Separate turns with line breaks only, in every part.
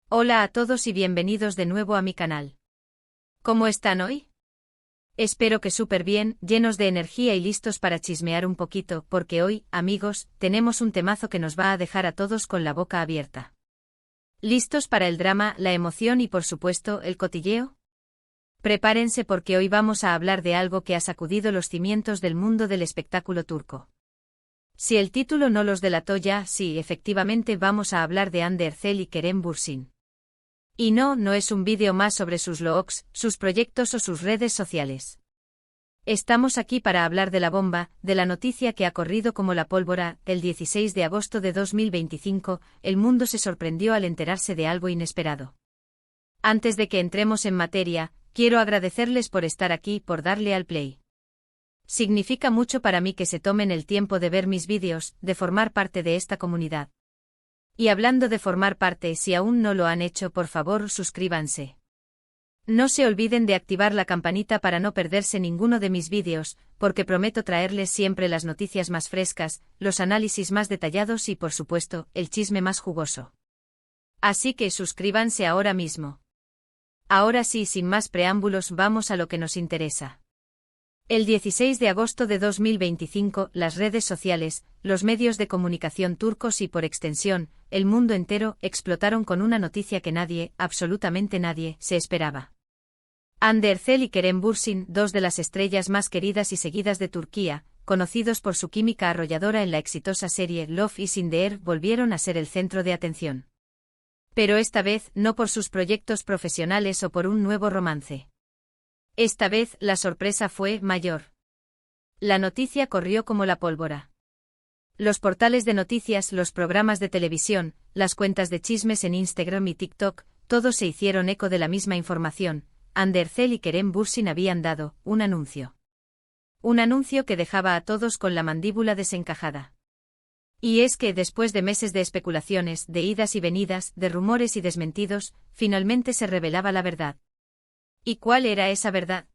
Hola a todos y bienvenidos de nuevo a mi canal. ¿Cómo están hoy? Espero que súper bien, llenos de energía y listos para chismear un poquito, porque hoy, amigos, tenemos un temazo que nos va a dejar a todos con la boca abierta. ¿Listos para el drama, la emoción y por supuesto, el cotilleo? Prepárense porque hoy vamos a hablar de algo que ha sacudido los cimientos del mundo del espectáculo turco. Si el título no los delató ya, sí, efectivamente vamos a hablar de Hande Erçel y Kerem Bürsin. Y no es un vídeo más sobre sus vlogs, sus proyectos o sus redes sociales. Estamos aquí para hablar de la bomba, de la noticia que ha corrido como la pólvora. El 16 de agosto de 2025, el mundo se sorprendió al enterarse de algo inesperado. Antes de que entremos en materia, quiero agradecerles por estar aquí, por darle al play. Significa mucho para mí que se tomen el tiempo de ver mis vídeos, de formar parte de esta comunidad. Y hablando de formar parte, si aún no lo han hecho, por favor, suscríbanse. No se olviden de activar la campanita para no perderse ninguno de mis vídeos, porque prometo traerles siempre las noticias más frescas, los análisis más detallados y, por supuesto, el chisme más jugoso. Así que suscríbanse ahora mismo. Ahora sí, sin más preámbulos, vamos a lo que nos interesa. El 16 de agosto de 2025, las redes sociales, los medios de comunicación turcos y por extensión, el mundo entero, explotaron con una noticia que nadie, absolutamente nadie, se esperaba. Hande Erçel y Kerem Bürsin, dos de las estrellas más queridas y seguidas de Turquía, conocidos por su química arrolladora en la exitosa serie Love is in the Air, volvieron a ser el centro de atención. Pero esta vez, no por sus proyectos profesionales o por un nuevo romance. Esta vez, la sorpresa fue mayor. La noticia corrió como la pólvora. Los portales de noticias, los programas de televisión, las cuentas de chismes en Instagram y TikTok, todos se hicieron eco de la misma información. Hande Erçel y Kerem Bürsin habían dado un anuncio. Un anuncio que dejaba a todos con la mandíbula desencajada. Y es que, después de meses de especulaciones, de idas y venidas, de rumores y desmentidos, finalmente se revelaba la verdad. ¿Y cuál era esa verdad?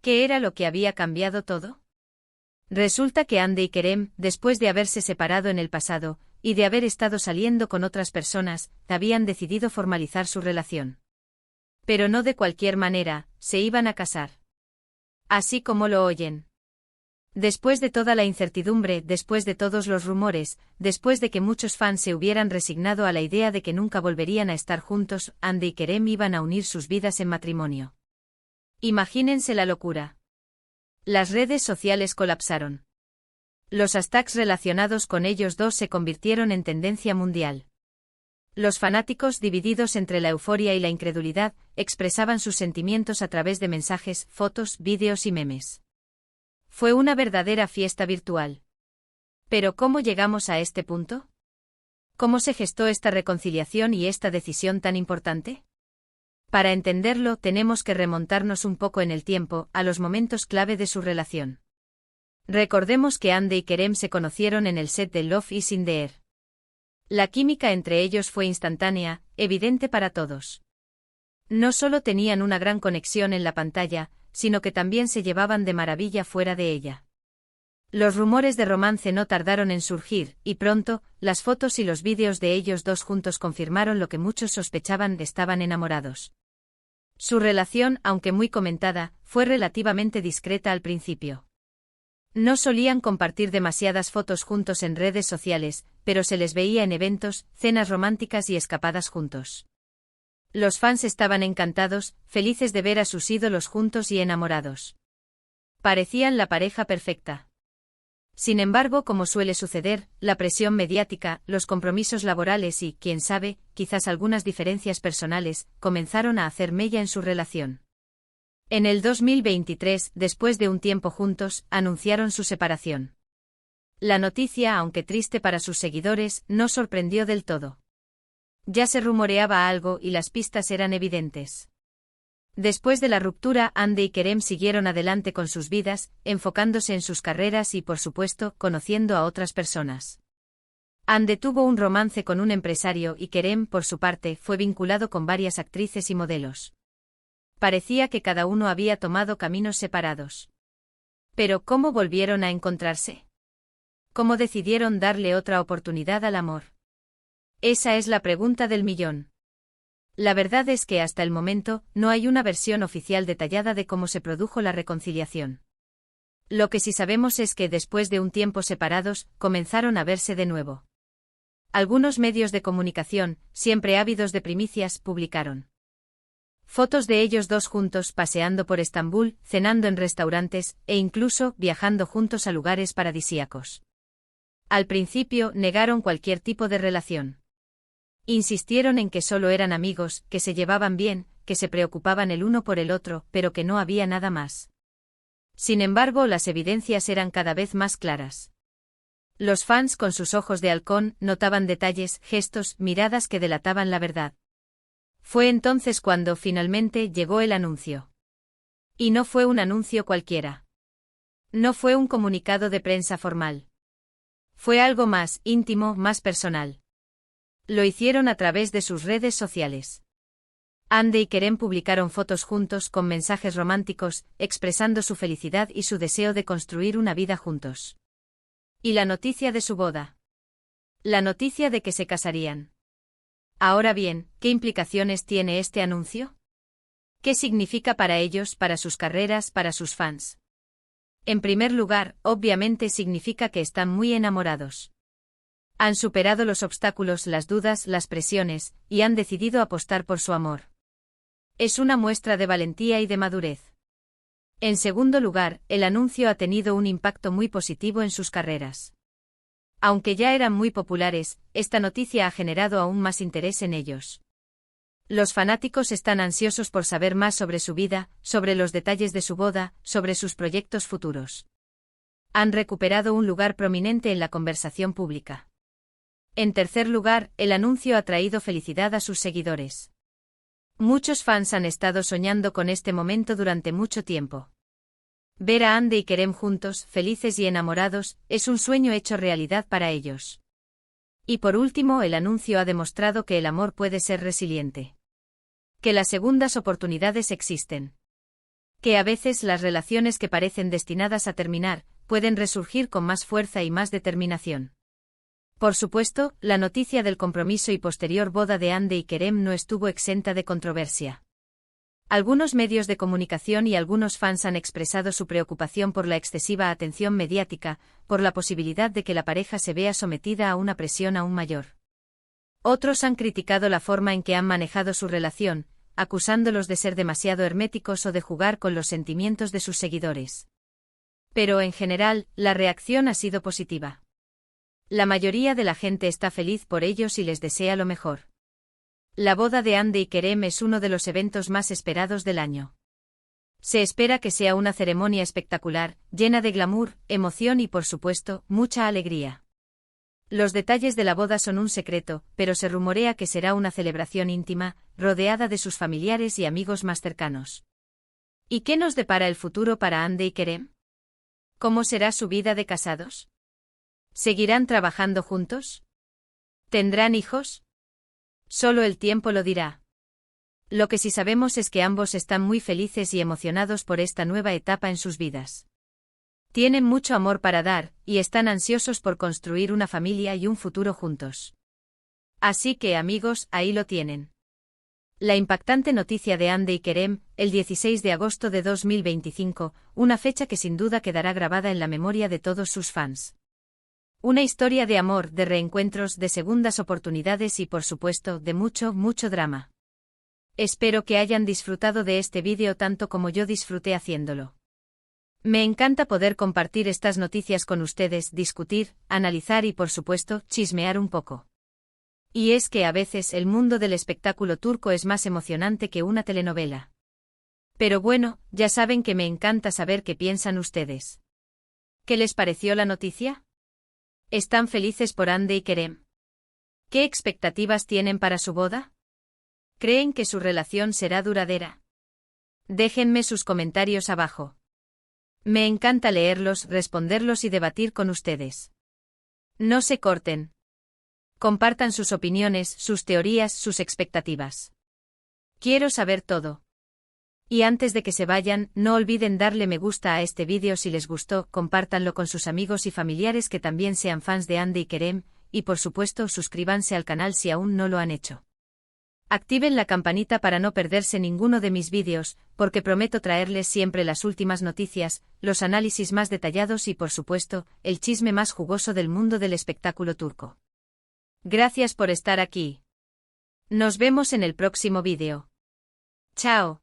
¿Qué era lo que había cambiado todo? Resulta que Hande y Kerem, después de haberse separado en el pasado, y de haber estado saliendo con otras personas, habían decidido formalizar su relación. Pero no de cualquier manera, se iban a casar. Así como lo oyen. Después de toda la incertidumbre, después de todos los rumores, después de que muchos fans se hubieran resignado a la idea de que nunca volverían a estar juntos, Hande y Kerem iban a unir sus vidas en matrimonio. Imagínense la locura. Las redes sociales colapsaron. Los hashtags relacionados con ellos dos se convirtieron en tendencia mundial. Los fanáticos, divididos entre la euforia y la incredulidad, expresaban sus sentimientos a través de mensajes, fotos, vídeos y memes. Fue una verdadera fiesta virtual. ¿Pero cómo llegamos a este punto? ¿Cómo se gestó esta reconciliación y esta decisión tan importante? Para entenderlo, tenemos que remontarnos un poco en el tiempo, a los momentos clave de su relación. Recordemos que Hande y Kerem se conocieron en el set de Love is in the Air. La química entre ellos fue instantánea, evidente para todos. No solo tenían una gran conexión en la pantalla, sino que también se llevaban de maravilla fuera de ella. Los rumores de romance no tardaron en surgir, y pronto, las fotos y los vídeos de ellos dos juntos confirmaron lo que muchos sospechaban: estaban enamorados. Su relación, aunque muy comentada, fue relativamente discreta al principio. No solían compartir demasiadas fotos juntos en redes sociales, pero se les veía en eventos, cenas románticas y escapadas juntos. Los fans estaban encantados, felices de ver a sus ídolos juntos y enamorados. Parecían la pareja perfecta. Sin embargo, como suele suceder, la presión mediática, los compromisos laborales y, quién sabe, quizás algunas diferencias personales, comenzaron a hacer mella en su relación. En el 2023, después de un tiempo juntos, anunciaron su separación. La noticia, aunque triste para sus seguidores, no sorprendió del todo. Ya se rumoreaba algo y las pistas eran evidentes. Después de la ruptura, Hande y Kerem siguieron adelante con sus vidas, enfocándose en sus carreras y, por supuesto, conociendo a otras personas. Hande tuvo un romance con un empresario y Kerem, por su parte, fue vinculado con varias actrices y modelos. Parecía que cada uno había tomado caminos separados. Pero ¿cómo volvieron a encontrarse? ¿Cómo decidieron darle otra oportunidad al amor? Esa es la pregunta del millón. La verdad es que hasta el momento no hay una versión oficial detallada de cómo se produjo la reconciliación. Lo que sí sabemos es que después de un tiempo separados, comenzaron a verse de nuevo. Algunos medios de comunicación, siempre ávidos de primicias, publicaron fotos de ellos dos juntos paseando por Estambul, cenando en restaurantes, e incluso viajando juntos a lugares paradisíacos. Al principio negaron cualquier tipo de relación. Insistieron en que solo eran amigos, que se llevaban bien, que se preocupaban el uno por el otro, pero que no había nada más. Sin embargo, las evidencias eran cada vez más claras. Los fans con sus ojos de halcón notaban detalles, gestos, miradas que delataban la verdad. Fue entonces cuando finalmente llegó el anuncio. Y no fue un anuncio cualquiera. No fue un comunicado de prensa formal. Fue algo más íntimo, más personal. Lo hicieron a través de sus redes sociales. Hande y Kerem publicaron fotos juntos con mensajes románticos, expresando su felicidad y su deseo de construir una vida juntos. Y la noticia de su boda. La noticia de que se casarían. Ahora bien, ¿qué implicaciones tiene este anuncio? ¿Qué significa para ellos, para sus carreras, para sus fans? En primer lugar, obviamente significa que están muy enamorados. Han superado los obstáculos, las dudas, las presiones, y han decidido apostar por su amor. Es una muestra de valentía y de madurez. En segundo lugar, el anuncio ha tenido un impacto muy positivo en sus carreras. Aunque ya eran muy populares, esta noticia ha generado aún más interés en ellos. Los fanáticos están ansiosos por saber más sobre su vida, sobre los detalles de su boda, sobre sus proyectos futuros. Han recuperado un lugar prominente en la conversación pública. En tercer lugar, el anuncio ha traído felicidad a sus seguidores. Muchos fans han estado soñando con este momento durante mucho tiempo. Ver a Hande y Kerem juntos, felices y enamorados, es un sueño hecho realidad para ellos. Y por último, el anuncio ha demostrado que el amor puede ser resiliente. Que las segundas oportunidades existen. Que a veces las relaciones que parecen destinadas a terminar, pueden resurgir con más fuerza y más determinación. Por supuesto, la noticia del compromiso y posterior boda de Hande y Kerem no estuvo exenta de controversia. Algunos medios de comunicación y algunos fans han expresado su preocupación por la excesiva atención mediática, por la posibilidad de que la pareja se vea sometida a una presión aún mayor. Otros han criticado la forma en que han manejado su relación, acusándolos de ser demasiado herméticos o de jugar con los sentimientos de sus seguidores. Pero en general, la reacción ha sido positiva. La mayoría de la gente está feliz por ellos y les desea lo mejor. La boda de Hande y Kerem es uno de los eventos más esperados del año. Se espera que sea una ceremonia espectacular, llena de glamour, emoción y por supuesto, mucha alegría. Los detalles de la boda son un secreto, pero se rumorea que será una celebración íntima, rodeada de sus familiares y amigos más cercanos. ¿Y qué nos depara el futuro para Hande y Kerem? ¿Cómo será su vida de casados? ¿Seguirán trabajando juntos? ¿Tendrán hijos? Solo el tiempo lo dirá. Lo que sí sabemos es que ambos están muy felices y emocionados por esta nueva etapa en sus vidas. Tienen mucho amor para dar, y están ansiosos por construir una familia y un futuro juntos. Así que, amigos, ahí lo tienen. La impactante noticia de Hande y Kerem, el 16 de agosto de 2025, una fecha que sin duda quedará grabada en la memoria de todos sus fans. Una historia de amor, de reencuentros, de segundas oportunidades y por supuesto, de mucho, mucho drama. Espero que hayan disfrutado de este vídeo tanto como yo disfruté haciéndolo. Me encanta poder compartir estas noticias con ustedes, discutir, analizar y por supuesto, chismear un poco. Y es que a veces el mundo del espectáculo turco es más emocionante que una telenovela. Pero bueno, ya saben que me encanta saber qué piensan ustedes. ¿Qué les pareció la noticia? ¿Están felices por Hande y Kerem? ¿Qué expectativas tienen para su boda? ¿Creen que su relación será duradera? Déjenme sus comentarios abajo. Me encanta leerlos, responderlos y debatir con ustedes. No se corten. Compartan sus opiniones, sus teorías, sus expectativas. Quiero saber todo. Y antes de que se vayan, no olviden darle me gusta a este vídeo si les gustó, compártanlo con sus amigos y familiares que también sean fans de Hande y Kerem, y por supuesto suscríbanse al canal si aún no lo han hecho. Activen la campanita para no perderse ninguno de mis vídeos, porque prometo traerles siempre las últimas noticias, los análisis más detallados y por supuesto, el chisme más jugoso del mundo del espectáculo turco. Gracias por estar aquí. Nos vemos en el próximo vídeo. Chao.